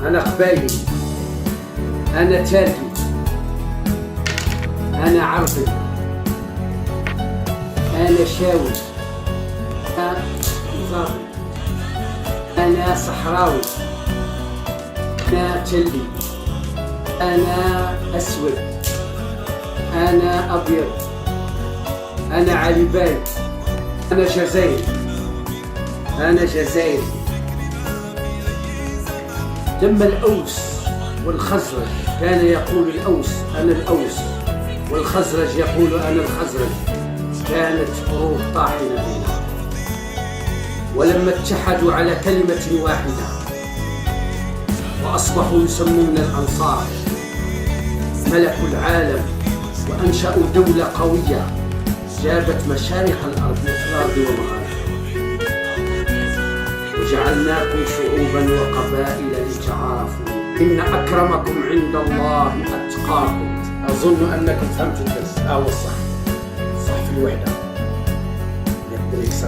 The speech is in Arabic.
أنا قبايلي، أنا تركي، أنا عربي، أنا شاوي، أنا نظامي، أنا صحراوي، أنا تلي، أنا أسود، أنا أبيض، أنا علباي، أنا جزائري، أنا جزائري. لما الأوس والخزرج كان يقول الأوس أنا الأوس والخزرج يقول أنا الخزرج، كانت حروب طاحنة بينهم. ولما اتحدوا على كلمة واحدة وأصبحوا يسمون الأنصار، ملكوا العالم وأنشأوا دولة قوية جابت مشارق الأرض ومغاربها، وجعلناكم شعوبا وقبائل لتعارفوا إن أكرمكم عند الله أتقاكم. أظن أنكم فهمتوا الدرس. والصح في الوحدة يقدر يكسر